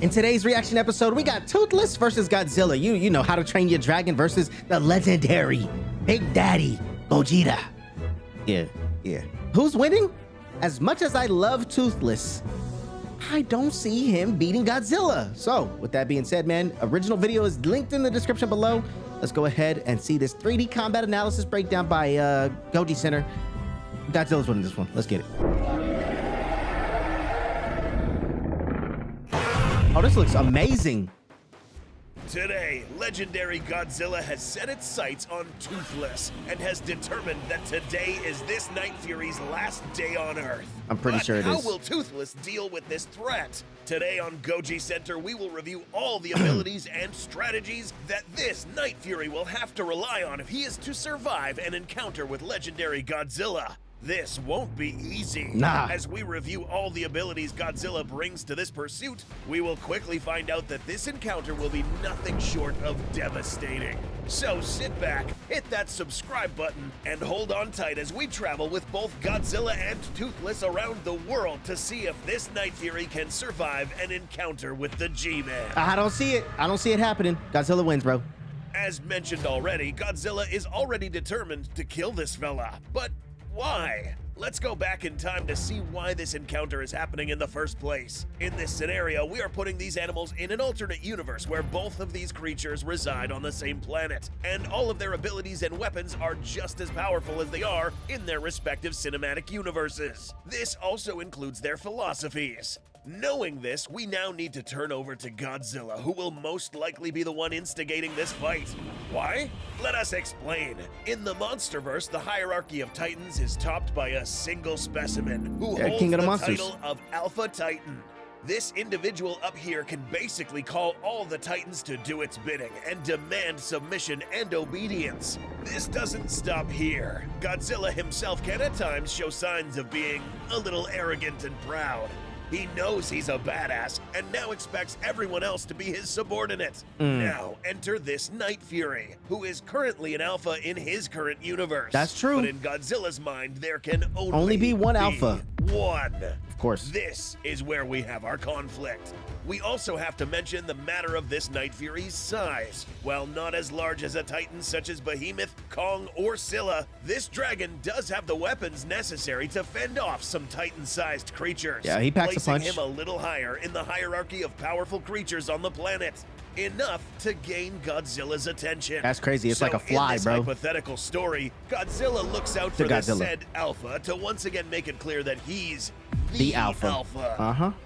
In today's reaction episode, we got Toothless versus Godzilla. You know how to train your dragon versus the legendary Big Daddy Gojira. Yeah. Who's winning? As much as I love Toothless, I don't see him beating Godzilla. So with that being said, man, original video is linked in the description below. Let's go ahead and see this 3D combat analysis breakdown by Goji Center. Godzilla's winning this one. Let's get it. Oh, this looks amazing. Today, legendary Godzilla has set its sights on Toothless and has determined that today is this Night Fury's last day on Earth. I'm pretty sure it is. How will Toothless deal with this threat? Today on Goji Center, we will review all the abilities and strategies that this Night Fury will have to rely on if he is to survive an encounter with legendary Godzilla. This won't be easy. Nah. As we review all the abilities Godzilla brings to this pursuit, we will quickly find out that this encounter will be nothing short of devastating. So sit back, hit that subscribe button, and hold on tight as we travel with both Godzilla and Toothless around the world to see if this Night Fury can survive an encounter with the G-Man. I don't see it. I don't see it happening. Godzilla wins, bro. As mentioned already, Godzilla is already determined to kill this fella, but why? Let's go back in time to see why this encounter is happening in the first place. In this scenario, we are putting these animals in an alternate universe where both of these creatures reside on the same planet, and all of their abilities and weapons are just as powerful as they are in their respective cinematic universes. This also includes their philosophies. Knowing this, we now need to turn over to Godzilla, who will most likely be the one instigating this fight. Why? Let us explain. In the Monsterverse, the hierarchy of Titans is topped by a single specimen who holds King of the the Monsters. title of Alpha Titan. This individual up here can basically call all the Titans to do its bidding and demand submission and obedience. This doesn't stop here. Godzilla himself can at times show signs of being a little arrogant and proud. He knows he's a badass and now expects everyone else to be his subordinate. Now enter this Night Fury, who is currently an alpha in his current universe. That's true. But in Godzilla's mind, there can Only be one alpha. One. Of course. This is where we have our conflict. We also have to mention the matter of this Night Fury's size. While not as large as a Titan such as Behemoth, Kong, or Scylla, this dragon does have the weapons necessary to fend off some Titan-sized creatures. Yeah, he packs a punch. Placing him a little higher in the hierarchy of powerful creatures on the planet. Enough to gain Godzilla's attention. That's crazy. It's like a fly, in this bro. hypothetical story, Godzilla looks out for the Godzilla. said alpha to once again make it clear that he's The alpha.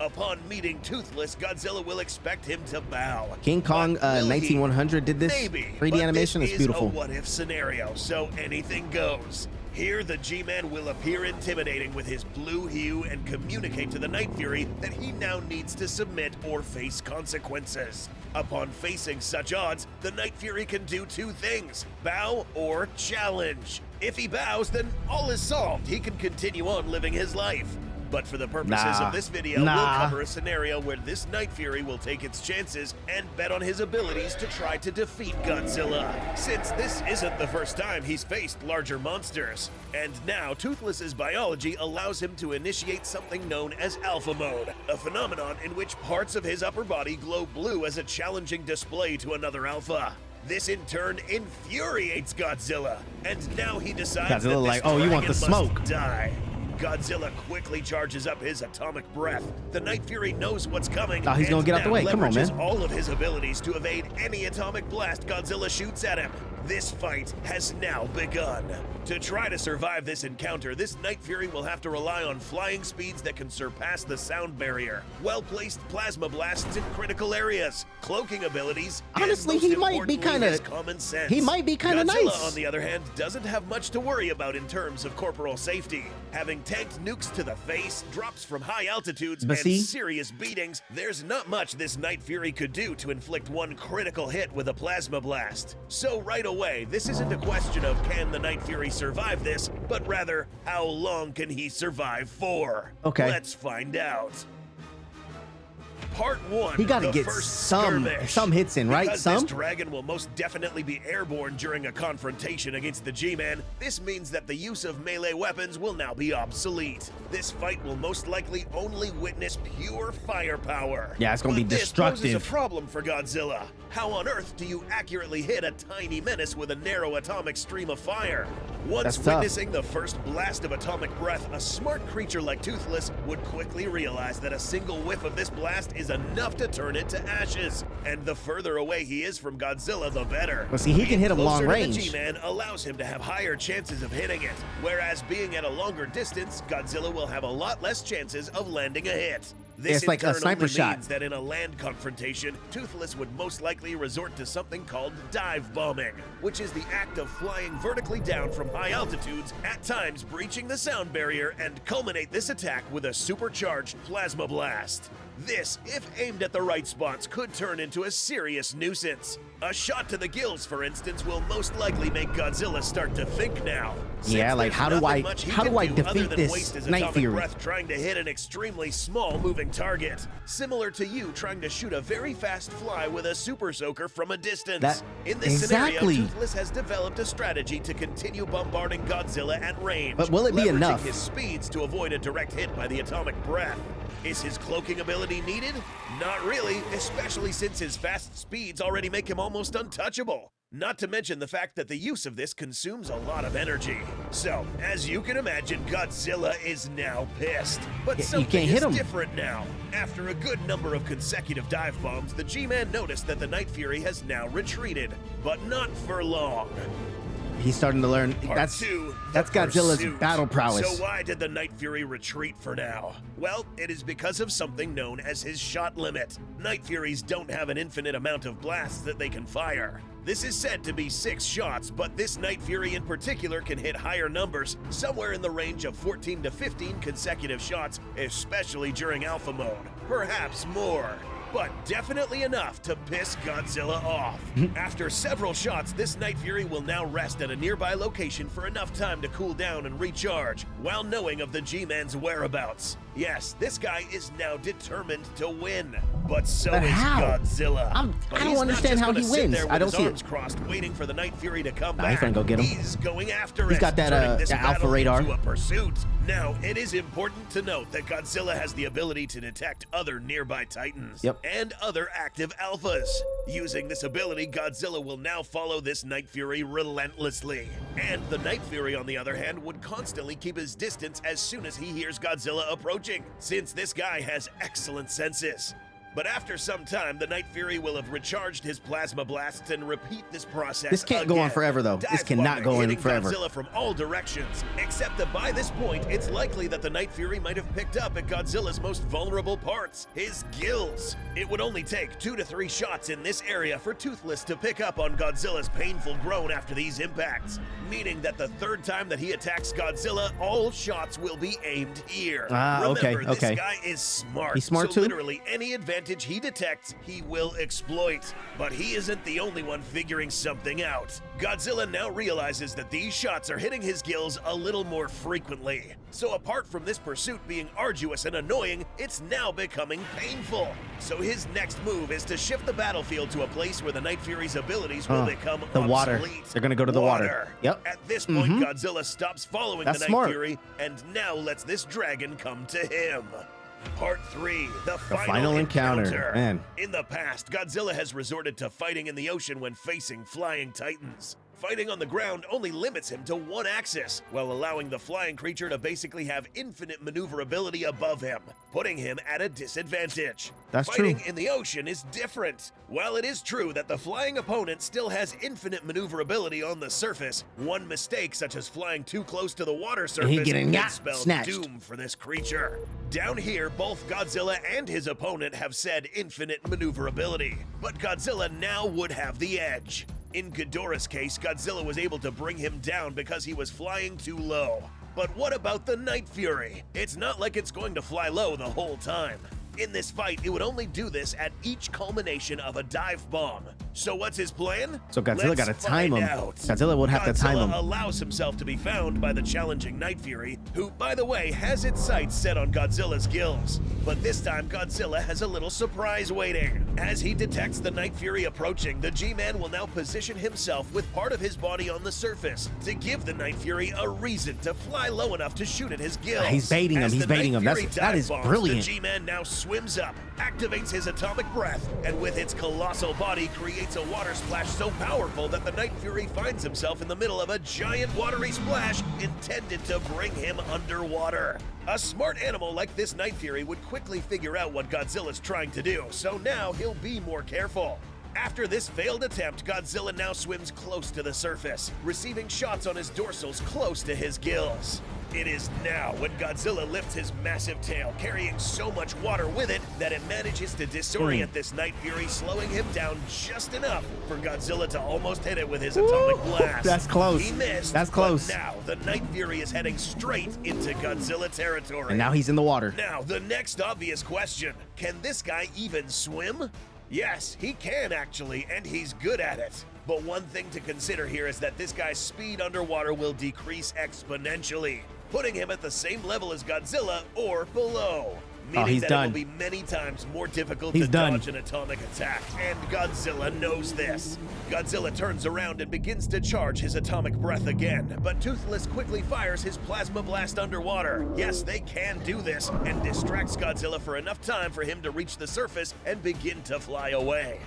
Upon meeting Toothless, Godzilla will expect him to bow. King Kong But will he? 19100 did this. Maybe. 3D but animation this is beautiful. A what-if scenario, so anything goes. Here, the G-Man will appear intimidating with his blue hue and communicate to the Night Fury that he now needs to submit or face consequences. Upon facing such odds, the Night Fury can do two things: bow or challenge. If he bows, then all is solved. He can continue on living his life. But for the purposes of this video, we'll cover a scenario where this Night Fury will take its chances and bet on his abilities to try to defeat Godzilla, since this isn't the first time he's faced larger monsters. And now, Toothless's biology allows him to initiate something known as Alpha Mode, a phenomenon in which parts of his upper body glow blue as a challenging display to another alpha. This in turn infuriates Godzilla, and now he decides that Godzilla this like, oh, you want the dragon smoke. must die. Godzilla quickly charges up his atomic breath. The Night Fury knows what's coming. Oh, he's gonna get out the way. Come on, man. Leverages all of his abilities to evade any atomic blast Godzilla shoots at him. This fight has now begun. To try to survive this encounter, this Night Fury will have to rely on flying speeds that can surpass the sound barrier, well-placed plasma blasts in critical areas, cloaking abilities, Honestly, and most he might be importantly, his kinda- common sense. he might be kinda Godzilla, nice. on the other hand, doesn't have much to worry about in terms of corporal safety. Having tanked nukes to the face, drops from high altitudes, But and see? serious beatings, there's not much this Night Fury could do to inflict one critical hit with a plasma blast. So right away, this isn't a question of can the Night Fury survive this, but rather, how long can he survive for? Okay. Let's find out. Part 1. He got to the get first some skirmish. hits in, right? Because Some? this dragon will most definitely be airborne during a confrontation against the G-Man, this means that the use of melee weapons will now be obsolete. This fight will most likely only witness pure firepower. Yeah, it's gonna be This destructive. poses a problem for Godzilla. How on earth do you accurately hit a tiny menace with a narrow atomic stream of fire? Once That's tough. witnessing the first blast of atomic breath, a smart creature like Toothless would quickly realize that a single whiff of this blast is enough to turn it to ashes. And the further away he is from Godzilla, the better. Well, see, he can hit him long Closer to range. The G-Man allows him to have higher chances of hitting it, whereas being at a longer distance, Godzilla will have a lot less chances of landing a hit. This It's like in a turn sniper only shot. means that in a land confrontation, Toothless would most likely resort to something called dive bombing, which is the act of flying vertically down from high altitudes, at times breaching the sound barrier, and culminate this attack with a supercharged plasma blast. This, if aimed at the right spots, could turn into a serious nuisance. A shot to the gills, for instance, will most likely make Godzilla start to think now. Yeah, Since like there's how do I nothing much he how can do I do other defeat than this waste his Night atomic Fury? breath trying to hit an extremely small moving target, similar to you trying to shoot a very fast fly with a super soaker from a distance. In this Exactly. scenario, Toothless has developed a strategy to continue bombarding Godzilla at range, But will it be leveraging enough? his speeds to avoid a direct hit by the atomic breath. Is his cloaking ability needed? Not really, especially since his fast speeds already make him almost untouchable. Not to mention the fact that the use of this consumes a lot of energy. So, as you can imagine, Godzilla is now pissed. But You something can't hit is him. different now. After a good number of consecutive dive bombs, the G-Man noticed that the Night Fury has now retreated, but not for long. He's starting to learn. Part That's 2, that's the Godzilla's pursuit. battle prowess. So why did the Night Fury retreat for now? Well, it is because of something known as his shot limit. Night Furies don't have an infinite amount of blasts that they can fire. This is said to be 6 shots, but this Night Fury in particular can hit higher numbers, somewhere in the range of 14 to 15 consecutive shots, especially during alpha mode. Perhaps more. But definitely enough to piss Godzilla off. After several shots, this Night Fury will now rest at a nearby location for enough time to cool down and recharge, while knowing of the G-Man's whereabouts. Yes, this guy is now determined to win. But so But is how? Godzilla. I don't understand how he wins. I don't see it. Arms crossed, waiting for the Night Fury to come Nah, back. he's gonna go get him. He's going after it. He's got that, turning this that alpha battle radar. into a pursuit. Now, it is important to note that Godzilla has the ability to detect other nearby titans and other active alphas. Using this ability, Godzilla will now follow this Night Fury relentlessly. And the Night Fury, on the other hand, would constantly keep his distance as soon as he hears Godzilla approaching, since this guy has excellent senses. But after some time, the Night Fury will have recharged his plasma blasts and repeat this process. This can't go on forever, though. This cannot go on forever. Godzilla from all directions, except that by this point, it's likely that the Night Fury might have picked up at Godzilla's most vulnerable parts, his gills. It would only take 2 to 3 shots in this area for Toothless to pick up on Godzilla's painful groan after these impacts, meaning that the third time that he attacks Godzilla, all shots will be aimed here. Remember, this guy is smart. He's smart so too? literally any advantage he detects, he will exploit. But he isn't the only one figuring something out. Godzilla now realizes that these shots are hitting his gills a little more frequently. So apart from this pursuit being arduous and annoying, it's now becoming painful. So his next move is to shift the battlefield to a place where the Night Fury's abilities will become the water. obsolete. They're gonna go to the water. Yep. At this point, Godzilla stops following That's the Night smart. Fury and now lets this dragon come to him. Part 3, the final encounter. Man. In the past, Godzilla has resorted to fighting in the ocean when facing flying titans. Fighting on the ground only limits him to one axis, while allowing the flying creature to basically have infinite maneuverability above him, putting him at a disadvantage. That's Fighting true. in the ocean is different. While it is true that the flying opponent still has infinite maneuverability on the surface, one mistake such as flying too close to the water surface getting can spell snatched. doom for this creature. Down here, both Godzilla and his opponent have said infinite maneuverability, but Godzilla now would have the edge. In Ghidorah's case, Godzilla was able to bring him down because he was flying too low. But what about the Night Fury? It's not like it's going to fly low the whole time. In this fight, it would only do this at each culmination of a dive bomb. So what's his plan? So Godzilla Let's gotta time find him. out. Godzilla would have to time him. Godzilla allows himself to be found by the challenging Night Fury, who, by the way, has its sights set on Godzilla's gills. But this time, Godzilla has a little surprise waiting. As he detects the Night Fury approaching, the G-Man will now position himself with part of his body on the surface to give the Night Fury a reason to fly low enough to shoot at his gills. He's baiting him. As He's the baiting Night him. Fury That is dive bombs, brilliant. The G-Man now swims up, activates his atomic breath, and with its colossal body creates a water splash so powerful that the Night Fury finds himself in the middle of a giant watery splash intended to bring him underwater. A smart animal like this Night Fury would quickly figure out what Godzilla's trying to do, so now he'll be more careful. After this failed attempt, Godzilla now swims close to the surface, receiving shots on his dorsals close to his gills. It is now when Godzilla lifts his massive tail, carrying so much water with it that it manages to disorient this Night Fury, slowing him down just enough for Godzilla to almost hit it with his atomic blast. That's close. He missed. That's close. But now the Night Fury is heading straight into Godzilla territory. And now he's in the water. Now, the next obvious question, can this guy even swim? Yes, he can actually, and he's good at it. But one thing to consider here is that this guy's speed underwater will decrease exponentially, putting him at the same level as Godzilla or below. Meaning he's that done. it will be many times more difficult He's to done. dodge an atomic attack, and Godzilla knows this. Godzilla turns around and begins to charge his atomic breath again, but Toothless quickly fires his plasma blast underwater. Yes, they can do this, and distracts Godzilla for enough time for him to reach the surface and begin to fly away.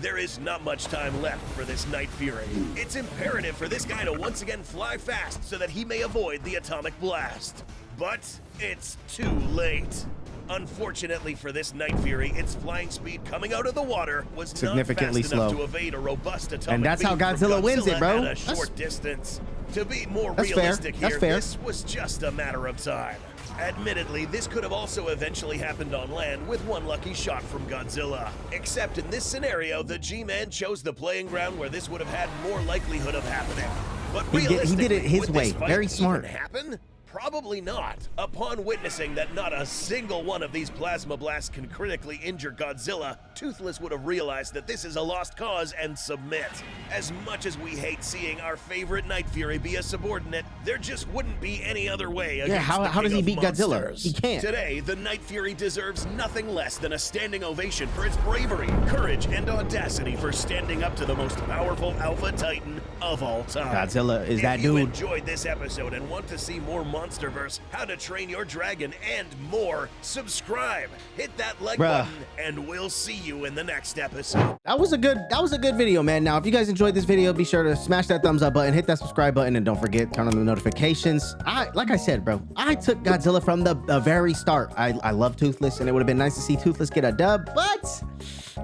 There is not much time left for this Night Fury. It's imperative for this guy to once again fly fast so that he may avoid the atomic blast. But it's too late. Unfortunately for this Night Fury, its flying speed coming out of the water was Significantly not fast enough slow. to evade a robust atomic And that's how beam from Godzilla wins it, bro. At a short distance. To be more That's fair. realistic That's here, fair. this was just a matter of time. Admittedly, this could have also eventually happened on land with one lucky shot from Godzilla. Except in this scenario, the G-Man chose the playing ground where this would have had more likelihood of happening. But He did it realistically, his would way. this fight Very even smart. happen? Probably not. Upon witnessing that not a single one of these plasma blasts can critically injure Godzilla, Toothless would have realized that this is a lost cause and submit. As much as we hate seeing our favorite Night Fury be a subordinate, there just wouldn't be any other way against Yeah, the how does king he of beat Godzilla? monsters. He can't. Today, the Night Fury deserves nothing less than a standing ovation for its bravery, courage, and audacity for standing up to the most powerful Alpha Titan of all time. Godzilla is that If you dude. enjoyed this episode and want to see more Monsterverse, How to Train Your Dragon, and more, subscribe, hit that like Bruh. button, and we'll see you in the next episode. That was a good video, man. Now, if you guys enjoyed this video, be sure to smash that thumbs up button, hit that subscribe button, and don't forget, turn on the notifications. Like I said, bro, I took Godzilla from the very start. I love Toothless, and it would have been nice to see Toothless get a dub, but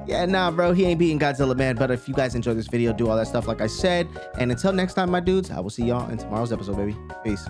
yeah, nah, bro, he ain't beating Godzilla, man. But if you guys enjoyed this video, do all that stuff like I said. And until next time, my dudes, I will see y'all in tomorrow's episode, baby. Peace.